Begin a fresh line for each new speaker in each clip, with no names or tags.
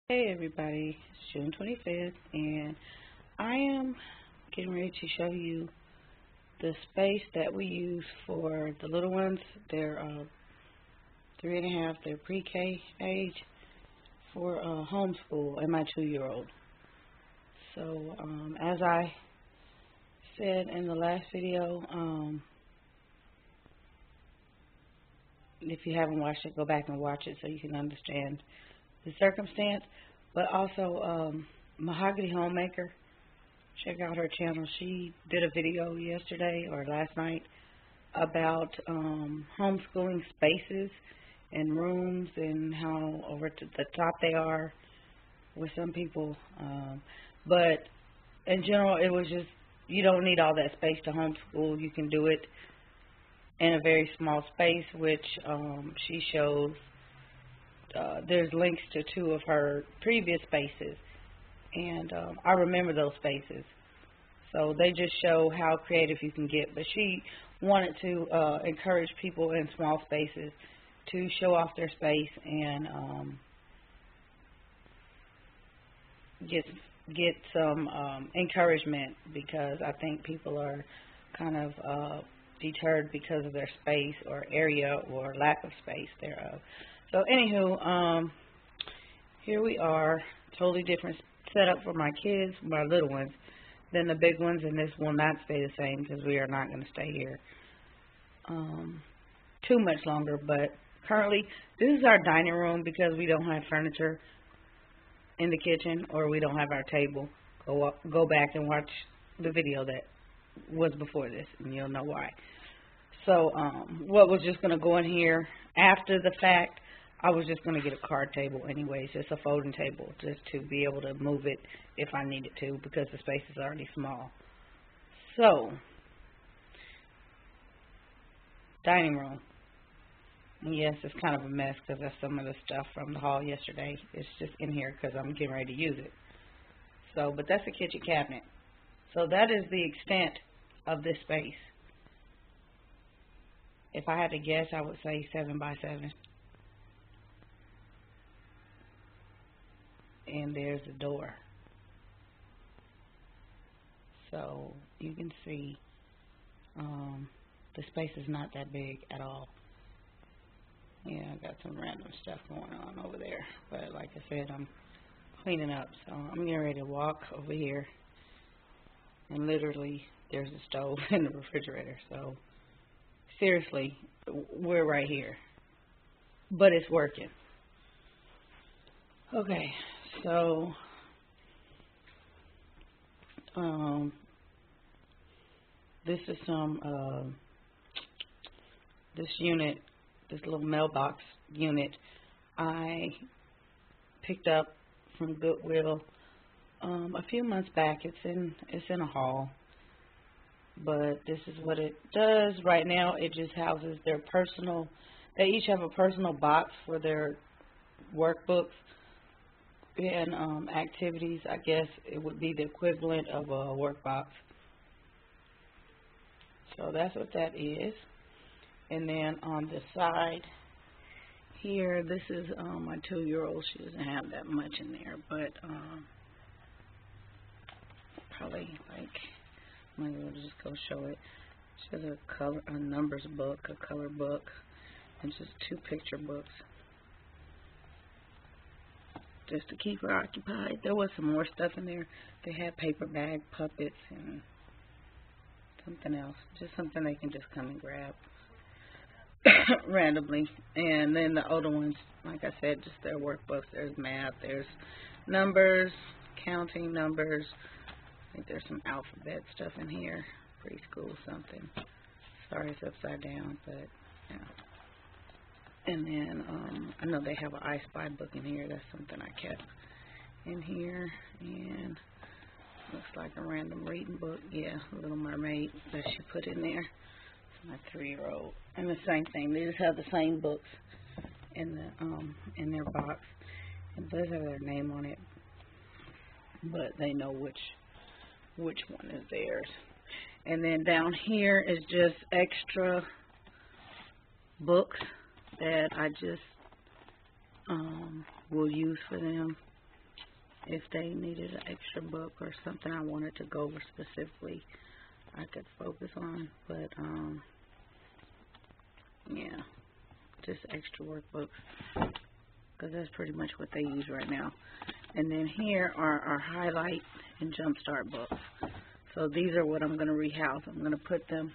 Hey everybody, it's June 25th, and I am getting ready to show you the space that we use for the little ones. They're 3.5, they're pre-K age, for homeschool, and my 2-year-old. So, as I said in the last video, if you haven't watched it, go back and watch it so you can understand the circumstance. But also, Mahogany Homemaker, check out her channel. She did a video yesterday or last night about homeschooling spaces and rooms and how over to the top they are with some people. But in general, it was just, you don't need all that space to homeschool. You can do it in a very small space, which she shows. There's links to 2 of her previous spaces, and I remember those spaces. So they just show how creative you can get. But she wanted to encourage people in small spaces to show off their space and get some encouragement, because I think people are kind of deterred because of their space or area or lack of space thereof. So anywho, here we are, totally different setup for my kids, my little ones, than the big ones, and this will not stay the same because we are not going to stay here too much longer. But currently, this is our dining room because we don't have furniture in the kitchen, or we don't have our table. Go back and watch the video that was before this, and you'll know why. So what was just going to go in here after the fact, I was just going to get a card table anyways, just a folding table, just to be able to move it if I needed to, because the space is already small. So, dining room. And yes, it's kind of a mess because that's some of the stuff from the haul yesterday. It's just in here because I'm getting ready to use it. So, but that's a kitchen cabinet. So that is the extent of this space. If I had to guess, I would say 7 by 7. And there's the door. So you can see the space is not that big at all. Yeah, I got some random stuff going on over there. But like I said, I'm cleaning up. So I'm getting ready to walk over here. And literally, there's a stove and the refrigerator. So seriously, we're right here. But it's working. Okay, so this is some this unit, this little mailbox unit I picked up from Goodwill a few months back. It's in a haul, but this is what it does right now. It just houses their personal. They each have a personal box for their workbooks and activities. I guess it would be the equivalent of a work box. So that's what that is. And then on the side here, this is my 2-year-old. She doesn't have that much in there, but probably like, I'm going to just go show it. She has a numbers book, a color book, and just 2 picture books, just to keep her occupied. There was some more stuff in there. They had paper bag puppets and something else, just something they can just come and grab randomly. And then the older ones, like I said, just their workbooks. There's math, there's numbers, counting numbers. I think there's some alphabet stuff in here, preschool something. Sorry it's upside down, but yeah. And then I know they have an I Spy book in here. That's something I kept in here. And looks like a random reading book. Yeah, Little Mermaid that she put in there. It's my 3-year-old. And the same thing. They just have the same books in the their box. It does have their name on it, but they know which one is theirs. And then down here is just extra books that I just will use for them. if they needed an extra book or something I wanted to go over specifically, I could focus on. But yeah, just extra workbooks, because that's pretty much what they use right now. And then here are our highlight and jumpstart books. So these are what I'm going to rehouse. I'm going to put them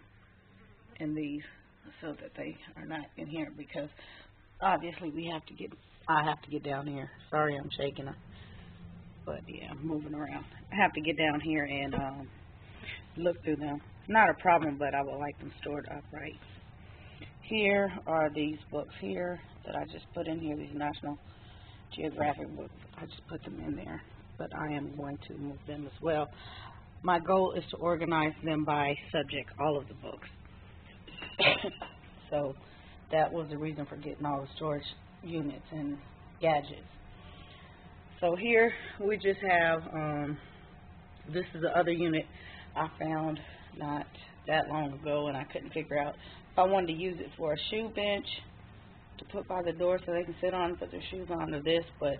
in these so that they are not in here, because obviously I have to get down here. Sorry, I'm shaking, but yeah, I'm moving around. I have to get down here and look through them. Not a problem, but I would like them stored upright. Here are these books here that I just put in here, these National Geographic books. I just put them in there, but I am going to move them as well. My goal is to organize them by subject, all of the books. So that was the reason for getting all the storage units and gadgets. So here we just have, this is the other unit I found not that long ago, and I couldn't figure out if I wanted to use it for a shoe bench to put by the door so they can sit on and put their shoes on, or this, but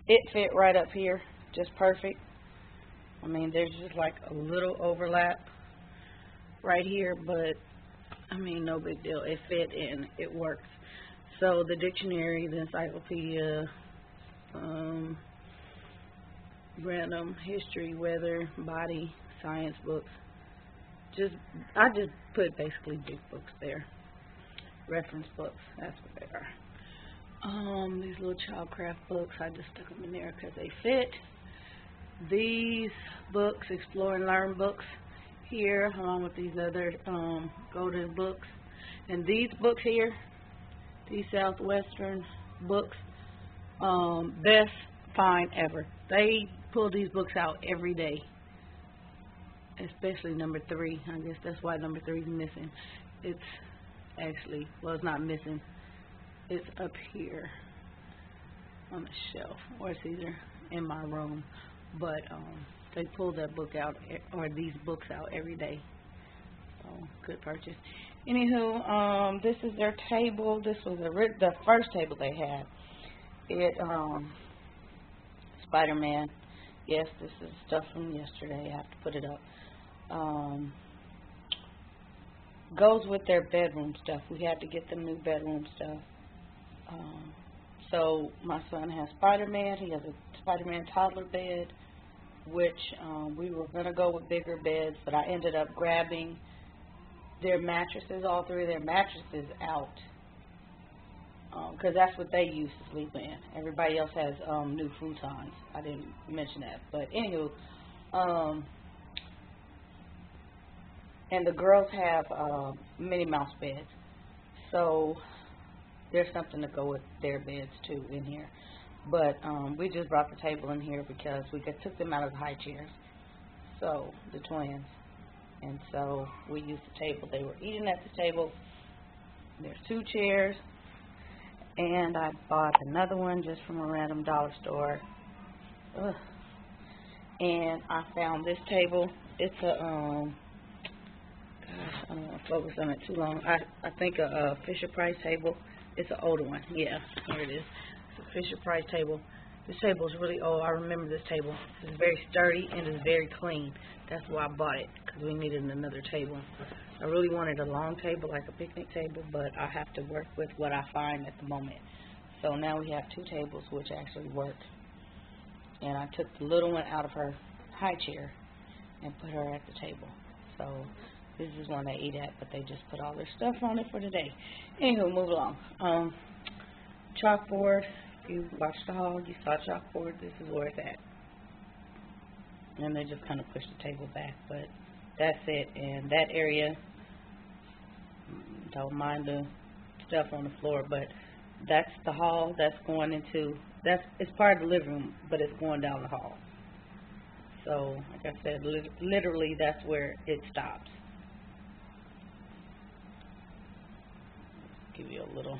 it fit right up here just perfect. I mean, there's just like a little overlap right here, but I mean, no big deal. It fit and it works. So the dictionary, the encyclopedia, random history, weather, body, science books. I just put basically big books there. Reference books, that's what they are. These little childcraft books, I just stuck them in there because they fit. These books, Explore and Learn books, here, along with these other golden books. And these books here, these Southwestern books, best find ever. They pull these books out every day, especially number 3. I guess that's why number 3 is missing. It's actually, well, it's not missing. It's up here on the shelf, or it's either in my room. But they pull that book out, or these books out every day. So, good purchase. Anywho, this is their table. This was the first table they had. It, Spider-Man. Yes, this is stuff from yesterday. I have to put it up. Goes with their bedroom stuff. We had to get them new bedroom stuff. So my son has Spider-Man. He has a Spider-Man toddler bed, which we were going to go with bigger beds, but I ended up grabbing their mattresses, all 3 of their mattresses out, because that's what they used to sleep in. Everybody else has new futons. I didn't mention that. But anywho, and the girls have Minnie Mouse beds. So there's something to go with their beds too in here. But we just brought the table in here because we took them out of the high chairs, so the twins. And so we used the table. They were eating at the table. There's 2 chairs. And I bought another one just from a random dollar store. Ugh. And I found this table. It's a, gosh, I don't want to focus on it too long. I think a Fisher-Price table. It's an older one. Yeah, here it is. It's a Fisher-Price table. This table is really old. I remember this table. It's very sturdy and it's very clean. That's why I bought it, because we needed another table. I really wanted a long table, like a picnic table, but I have to work with what I find at the moment. So now we have 2 tables, which actually work. And I took the little one out of her high chair and put her at the table. So this is one they eat at, but they just put all their stuff on it for today. Anywho, move along. Chalkboard. If you watched the haul, you saw chalkboard. This is where it's at. And they just kind of push the table back, but that's it. And that area, don't mind the stuff on the floor, but that's the hall. That's going into, it's part of the living room, but it's going down the hall. So, like I said, literally that's where it stops. Give you a little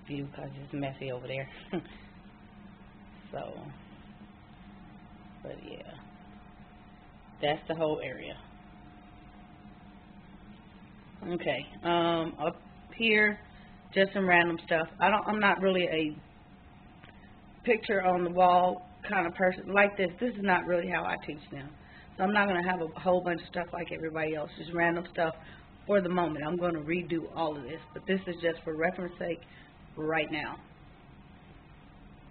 view because it's messy over there. So, but yeah, that's the whole area. Okay, up here, just some random stuff. I'm not really a picture on the wall kind of person like this. This is not really how I teach them. So I'm not going to have a whole bunch of stuff like everybody else, just random stuff for the moment. I'm going to redo all of this, but this is just for reference sake right now,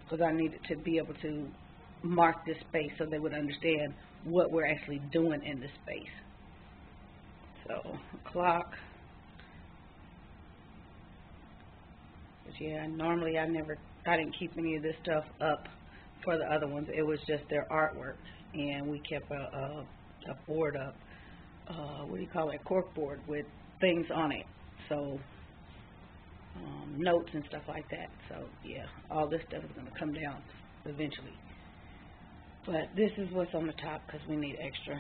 because I needed to be able to mark this space so they would understand what we're actually doing in this space. So, clock. But yeah, normally I didn't keep any of this stuff up for the other ones. It was just their artwork, and we kept a board up. What do you call it? A cork board with things on it. So, notes and stuff like that. So yeah, all this stuff is going to come down eventually. But this is what's on the top because we need extra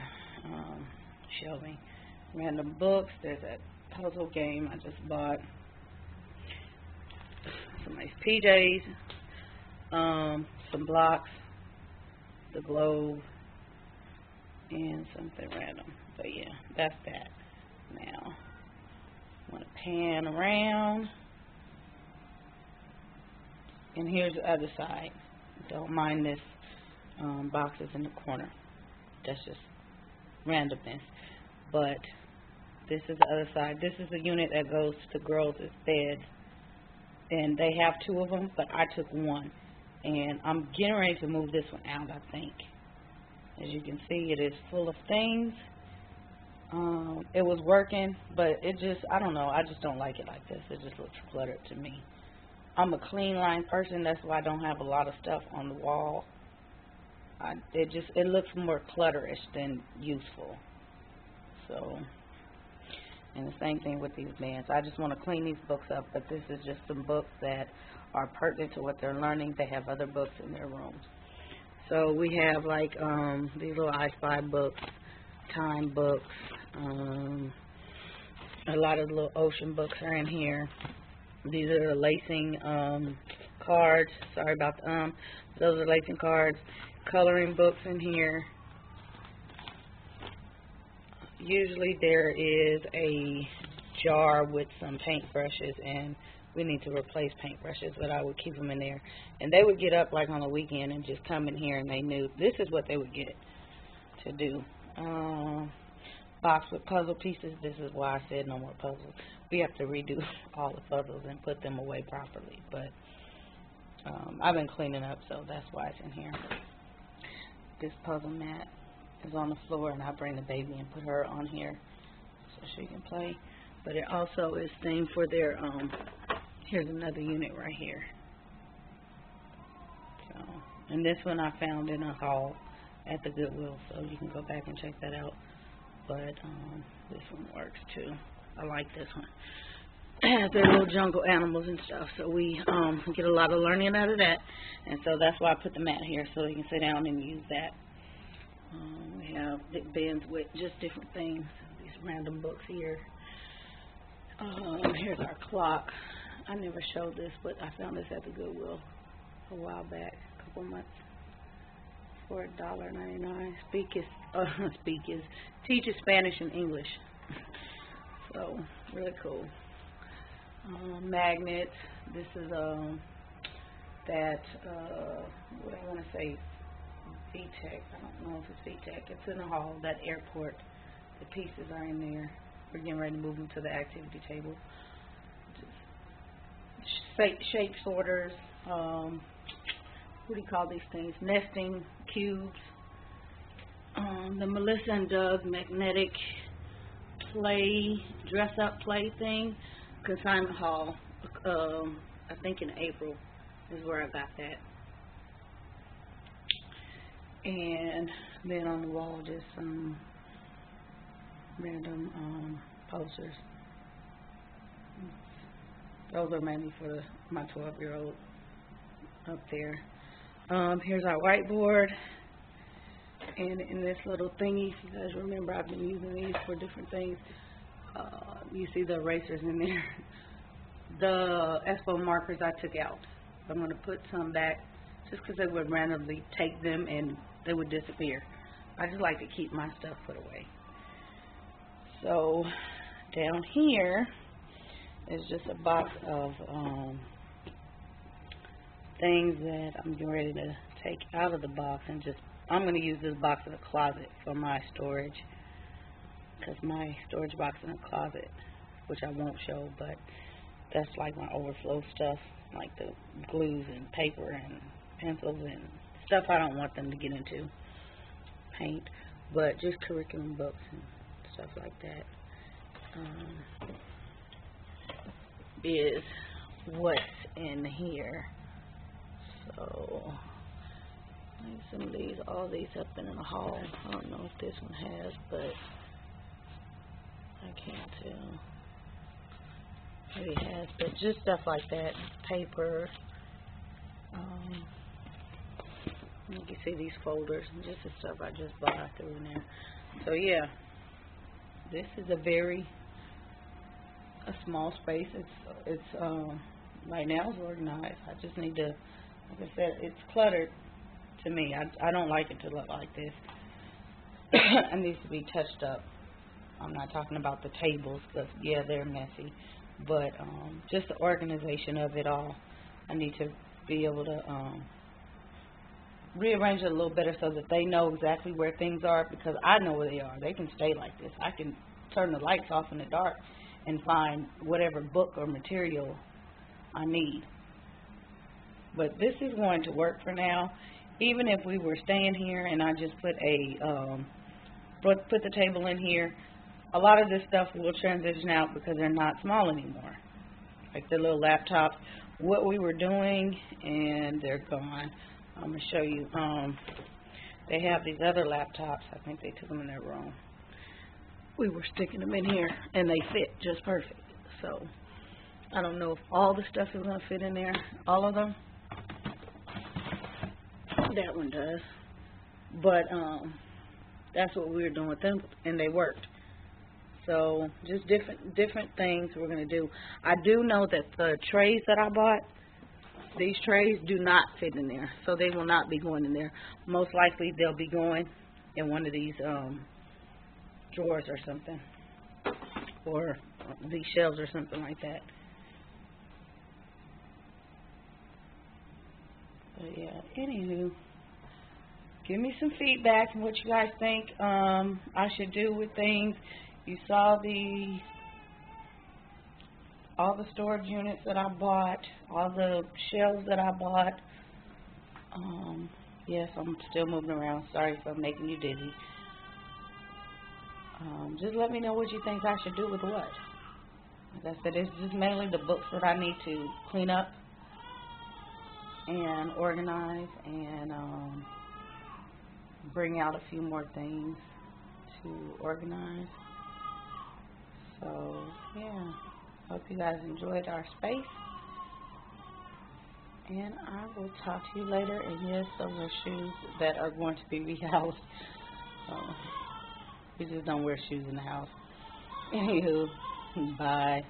shelving. Random books. There's that puzzle game I just bought. Some nice PJs. Some blocks. The globe. And something random. But yeah, that's that. Now, I want to pan around. And here's the other side. Don't mind this boxes in the corner. That's just randomness. But this is the other side. This is the unit that goes to the girls' bed. And they have two of them, but I took one. And I'm getting ready to move this one out, I think. As you can see, it is full of things. It was working, but it just, I don't know, I just don't like it like this. It just looks cluttered to me. I'm a clean line person, that's why I don't have a lot of stuff on the wall. It looks more clutterish than useful. So, and the same thing with these bands. I just want to clean these books up, but this is just some books that are pertinent to what they're learning. They have other books in their rooms. So we have like these little I Spy books, time books, a lot of the little ocean books are in here. These are the lacing cards. Sorry about the those are lacing cards. Coloring books in here. Usually there is a jar with some paintbrushes, and we need to replace paintbrushes, but I would keep them in there. And they would get up like on the weekend and just come in here, and they knew this is what they would get to do. Box with puzzle pieces. This is why I said no more puzzles. We have to redo all the puzzles and put them away properly. But I've been cleaning up, so that's why it's in here. This puzzle mat is on the floor, and I bring the baby and put her on here so she can play. But it also is thing for their here's another unit right here. So, and this one I found in a haul at the Goodwill, so you can go back and check that out. But this one works too. I like this one. They're little jungle animals and stuff, so we get a lot of learning out of that. And so that's why I put the mat here, so you can sit down and use that. We have big bins with just different things. These random books here. Here's our clock. I never showed this, but I found this at the Goodwill a while back, a couple months, for $1.99. Teaches Spanish and English. So, really cool. Magnets. This is that what I want to say, VTech. I don't know if it's VTech. It's in the hall. That airport. The pieces are in there. We're getting ready to move them to the activity table. Shape sorters. What do you call these things? Nesting cubes. The Melissa and Doug magnetic play, dress up play thing. Consignment hall. I think in April is where I got that. And then on the wall, just some random posters. Those are mainly for my 12-year-old up there. Here's our whiteboard. And in this little thingy, if you guys remember, I've been using these for different things. You see the erasers in there. The Expo markers I took out. I'm going to put some back just because they would randomly take them and they would disappear. I just like to keep my stuff put away. So down here is just a box of things that I'm getting ready to take out of the box and just, I'm going to use this box in the closet for my storage, because my storage box in the closet, which I won't show, but that's like my overflow stuff, like the glues and paper and pencils and stuff I don't want them to get into, paint, but just curriculum books and stuff like that. Is what's in here. So some of these, all these have been in the hall. I don't know if this one has, but I can't tell. Maybe it has, but just stuff like that. Paper. You can see these folders and just the stuff I just bought. I threw in there. So yeah, this is a small space. It's right now it's organized. I just need to, like I said, it's cluttered to me. I don't like it to look like this. It needs to be touched up. I'm not talking about the tables, because yeah, they're messy, but just the organization of it all. I need to be able to rearrange it a little better so that they know exactly where things are, because I know where they are. They can stay like this. I can turn the lights off in the dark and find whatever book or material I need. But this is going to work for now. Even if we were staying here and I just put the table in here, a lot of this stuff will transition out because they're not small anymore. Like the little laptops, what we were doing, and they're gone. I'm going to show you. They have these other laptops. I think they took them in their room. We were sticking them in here, and they fit just perfect. So I don't know if all the stuff is going to fit in there, all of them. That one does. But that's what we were doing with them, and they worked. So just different things we're going to do. I do know that the trays that I bought, these trays do not fit in there, so they will not be going in there. Most likely they'll be going in one of these drawers or something, or these shelves or something like that. But yeah, anywho, give me some feedback on what you guys think I should do with things. You saw all the storage units that I bought, all the shelves that I bought. Yes, I'm still moving around. Sorry if I'm making you dizzy. Just let me know what you think I should do with what. Like I said, it's just mainly the books that I need to clean up and organize and bring out a few more things to organize. So, yeah. Hope you guys enjoyed our space. And I will talk to you later. And yes, those are shoes that are going to be rehoused. We just don't wear shoes in the house. Anywho, bye.